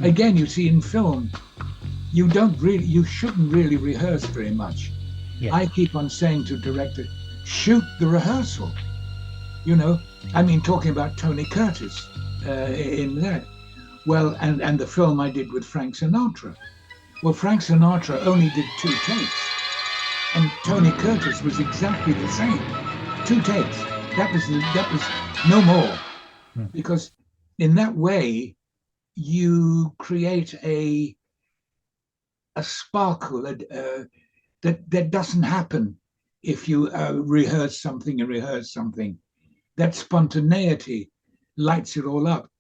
Again, you see, in film, you shouldn't really rehearse very much. Yeah. I keep on saying to director, shoot the rehearsal. I mean, talking about Tony Curtis in that. Well, and the film I did with Frank Sinatra. Well, Frank Sinatra only did 2 takes, and Tony Curtis was exactly the same. 2 takes. That was no more, because in that way you create a sparkle that doesn't happen if you rehearse something and rehearse something. That spontaneity lights it all up.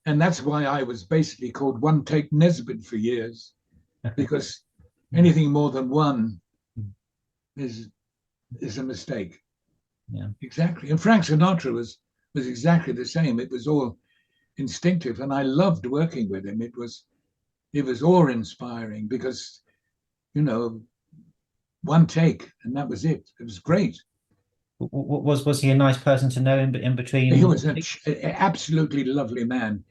And that's why I was basically called One Take Nesbitt for years, because anything more than one is a mistake. Yeah. Exactly. And Frank Sinatra was exactly the same. It was all instinctive, and I loved working with him. It was awe-inspiring because, one take and that was it. It was great. Was he a nice person to know in between? He was an absolutely lovely man.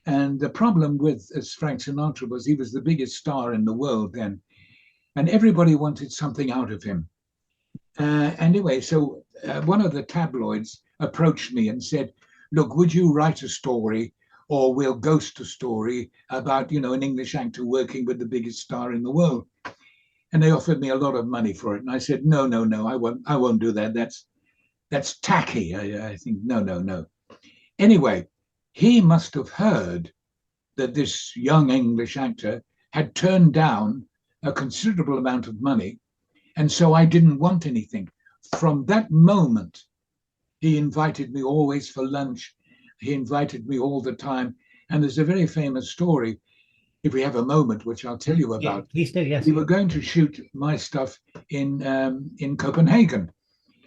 And the problem with Frank Sinatra was he was the biggest star in the world then, and everybody wanted something out of him. Anyway, so one of the tabloids approached me and said, look, would you write a story, or we'll ghost a story about, an English actor working with the biggest star in the world? And they offered me a lot of money for it. And I said, no, I won't do that. That's tacky. I think, no. Anyway, he must have heard that this young English actor had turned down a considerable amount of money. And so I didn't want anything. From that moment, he invited me always for lunch. He invited me all the time. And there's a very famous story, if we have a moment, which I'll tell you about. Yeah, please do, yes. We were going to shoot my stuff in Copenhagen.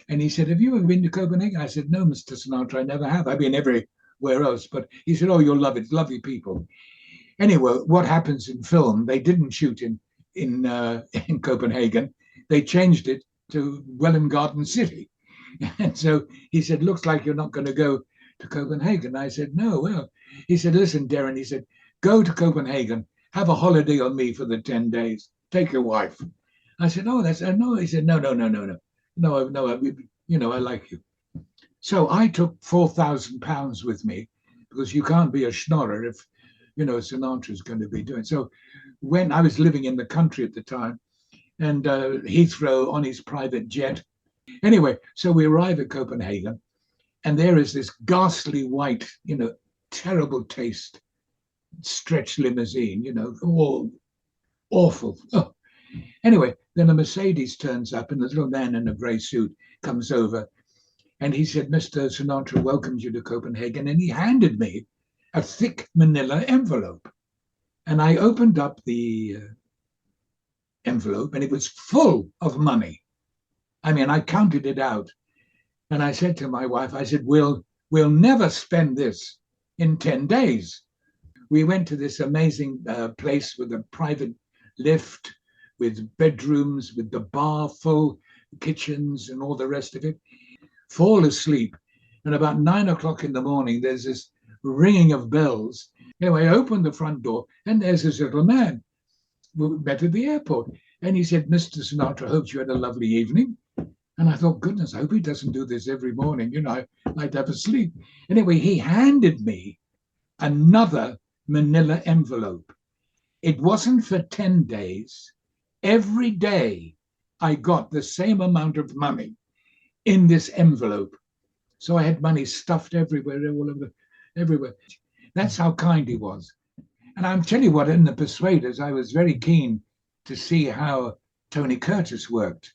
And he said, have you ever been to Copenhagen? I said, no, Mr. Sinatra, I never have. I've been everywhere else. But he said, oh, you'll love it. Lovely people. Anyway, what happens in film, they didn't shoot in Copenhagen. They changed it to Welwyn Garden City. And so he said, looks like you're not going to go to Copenhagen. I said, no. Well, he said, listen, Derren, he said, go to Copenhagen, have a holiday on me for the 10 days, take your wife. I said, oh, that's no. He said, no, I like you. So I took £4,000 with me, because you can't be a schnorrer if, Sinatra's going to be doing. So when I was living in the country at the time, and Heathrow on his private jet. Anyway, so we arrive at Copenhagen, and there is this ghastly white, terrible taste, stretch limousine, all awful. Oh. Anyway, then a Mercedes turns up, and the little man in a grey suit comes over, and he said, Mr. Sinatra welcomes you to Copenhagen, and he handed me a thick manila envelope. And I opened up the envelope, and it was full of money. I mean, I counted it out, and I said to my wife, I said, we'll never spend this in 10 days. We went to this amazing place with a private lift, with bedrooms, with the bar full, kitchens and all the rest of it. Fall asleep, and about 9 o'clock in the morning, there's this ringing of bells. Anyway, I opened the front door, and there's this little man we met at the airport. And he said, Mr. Sinatra, hopes you had a lovely evening. And I thought, goodness, I hope he doesn't do this every morning. I'd have a sleep. Anyway, he handed me another manila envelope. It wasn't for 10 days. Every day I got the same amount of money in this envelope. So I had money stuffed everywhere, all over, everywhere. That's how kind he was. And I'll tell you what, in The Persuaders, I was very keen to see how Tony Curtis worked,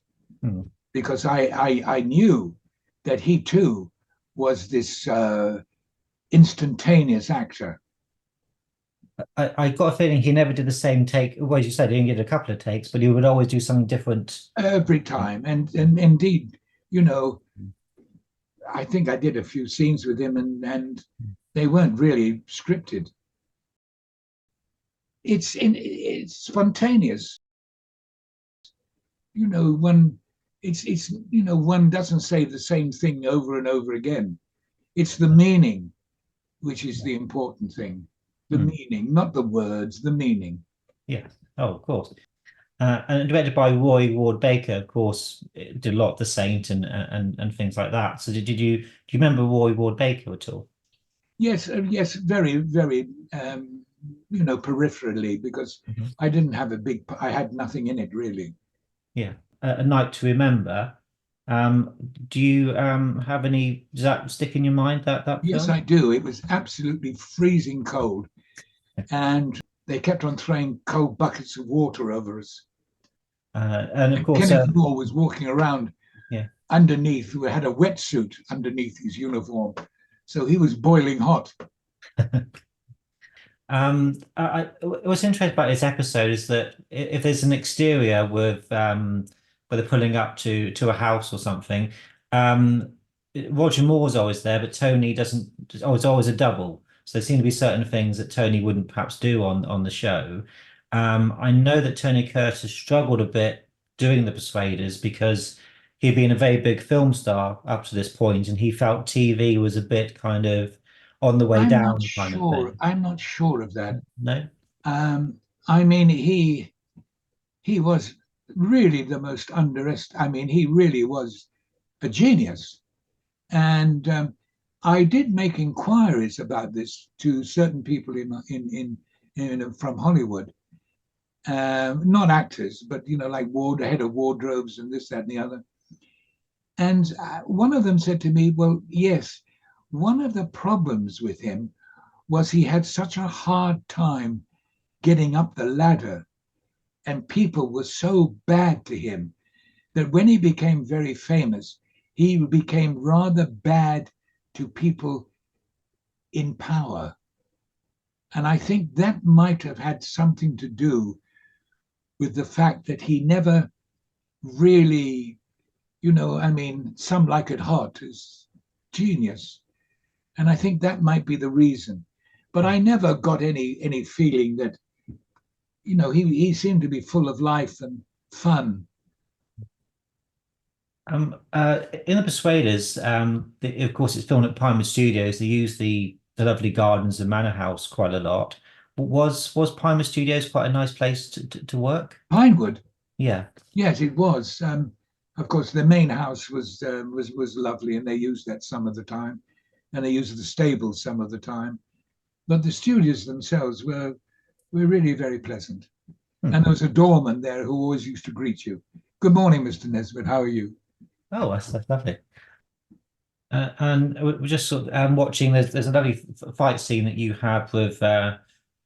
because I knew that he too was this instantaneous actor. I got a feeling he never did the same take. Well, as you said, he only did a couple of takes, but he would always do something different every time. And indeed, I think I did a few scenes with him, and they weren't really scripted. It's spontaneous. One doesn't say the same thing over and over again. It's the meaning which is the important thing. the meaning, not the words, the meaning. Yeah. Oh, of course. And directed by Roy Ward Baker, of course, it did a lot of The Saint and things like that. So do you remember Roy Ward Baker at all? Yes, yes, very, very, peripherally, because I didn't have I had nothing in it really. Yeah. A Night to Remember. Do you have any, does that stick in your mind, that Yes, film? I do. It was absolutely freezing cold, and they kept on throwing cold buckets of water over us. And of course, Kenneth Moore was walking around yeah. underneath, who had a wetsuit underneath his uniform, so he was boiling hot. What's interesting about this episode is that if there's an exterior with where they're pulling up to a house or something, Roger Moore's always there, but Tony doesn't. Oh, it's always a double. So there seem to be certain things that Tony wouldn't perhaps do on the show. I know that Tony Curtis struggled a bit doing The Persuaders because he'd been a very big film star up to this point, and he felt TV was a bit kind of on the way I'm down not kind of sure. thing. I'm not sure of that. No? I mean, he was really the most underestimated. I mean, he really was a genius. And I did make inquiries about this to certain people in from Hollywood, not actors, but like head of wardrobes and this, that, and the other. And one of them said to me, "Well, yes, one of the problems with him was he had such a hard time getting up the ladder, and people were so bad to him that when he became very famous, he became rather bad to people in power." And I think that might have had something to do with the fact that he never really, I mean, Some Like It Hot is genius. And I think that might be the reason. But I never got any feeling that, he seemed to be full of life and fun. In The Persuaders, of course, it's filmed at Pinewood Studios. They use the lovely gardens of Manor House quite a lot. Was Pinewood Studios quite a nice place to work? Pinewood, Yeah. yes, it was. Of course, the main house was lovely, and they used that some of the time, and they used the stables some of the time. But the studios themselves were really very pleasant. And there was a doorman there who always used to greet you. "Good morning, Mr. Nesbitt. How are you?" Oh, that's lovely. And we're just sort of watching. There's a lovely fight scene that you have with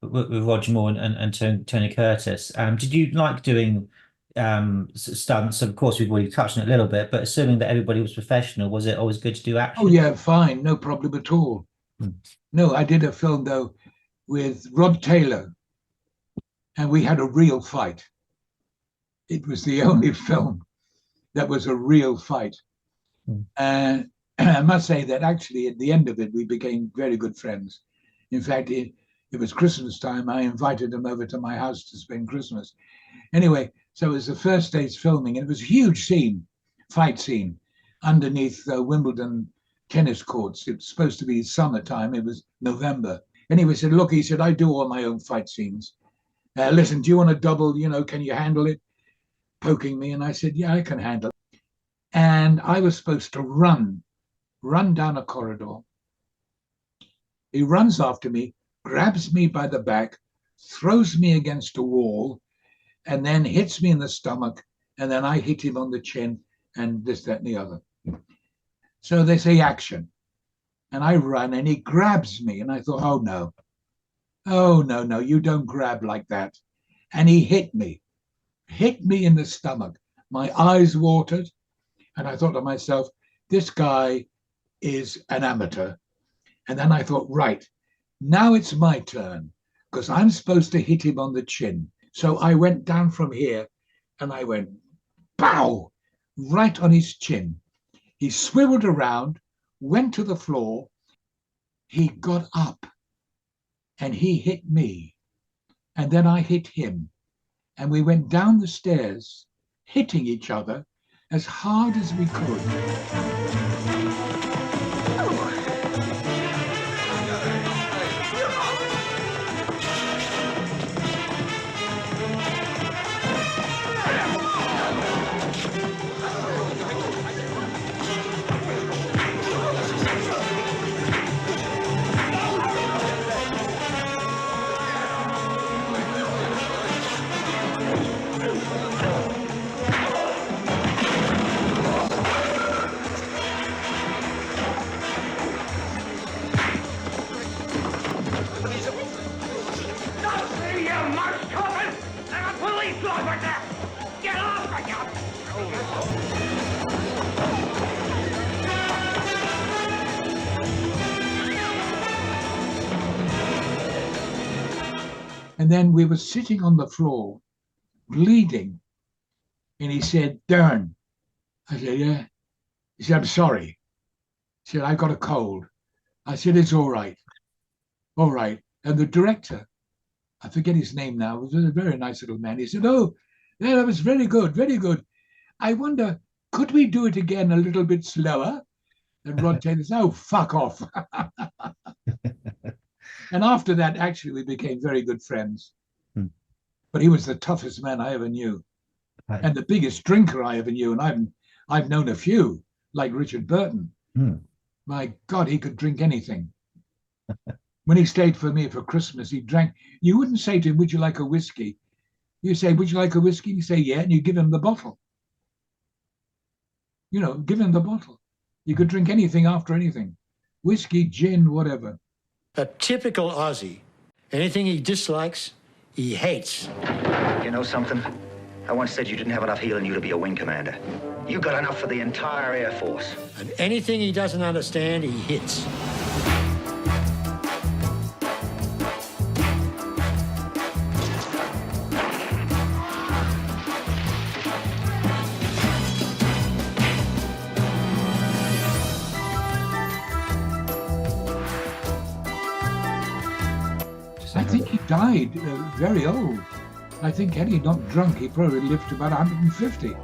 Roger Moore and Tony Curtis. Did you like doing stunts? Of course, we've already touched on it a little bit, but assuming that everybody was professional, was it always good to do action? "Oh yeah, fine, no problem at all." No, I did a film though with Rod Taylor, and we had a real fight. It was the only film that was a real fight. And I must say that actually at the end of it, we became very good friends. In fact, it was Christmas time. I invited him over to my house to spend Christmas. Anyway, so it was the first day's filming, and it was a huge scene, fight scene, underneath Wimbledon tennis courts. It was supposed to be summertime. It was November. Anyway, said, "Look," he said, "I do all my own fight scenes. Listen, do you want to double? Can you handle it?" Poking me, and I said, "Yeah, I can handle it." And I was supposed to run down a corridor. He runs after me, grabs me by the back, throws me against a wall, and then hits me in the stomach, and then I hit him on the chin, and this, that, and the other. So they say action, and I run, and he grabs me, and I thought, oh no, you don't grab like that. And he hit me in the stomach. My eyes watered, and I thought to myself, this guy is an amateur. And then I thought, right, now it's my turn, because I'm supposed to hit him on the chin. So I went down from here, and I went, pow, right on his chin. He swiveled around, went to the floor. He got up, and he hit me. And then I hit him. And we went down the stairs, hitting each other as hard as we could. And then we were sitting on the floor, bleeding. And he said, Derren. I said, yeah. He said, I'm sorry. He said, I got a cold. I said, it's all right. All right. And the director, I forget his name now, was a very nice little man. He said, oh, yeah, that was very good, very good. I wonder, could we do it again a little bit slower? And Rod Taylor said, oh, fuck off. And after that, actually, we became very good friends. But he was the toughest man I ever knew. Right. And the biggest drinker I ever knew. And I've known a few, like Richard Burton. My God, he could drink anything. When he stayed for me for Christmas, he drank. You wouldn't say to him, would you like a whiskey? You say, would you like a whiskey? You say, yeah, and you give him the bottle. You know, give him the bottle. You could drink anything after anything. Whiskey, gin, whatever. A typical Aussie. Anything he dislikes, he hates. You know something? I once said you didn't have enough heel in you to be a wing commander. You got enough for the entire Air Force. And anything he doesn't understand, he hits. I think he died very old. I think had he not drunk, he probably lived to about 150.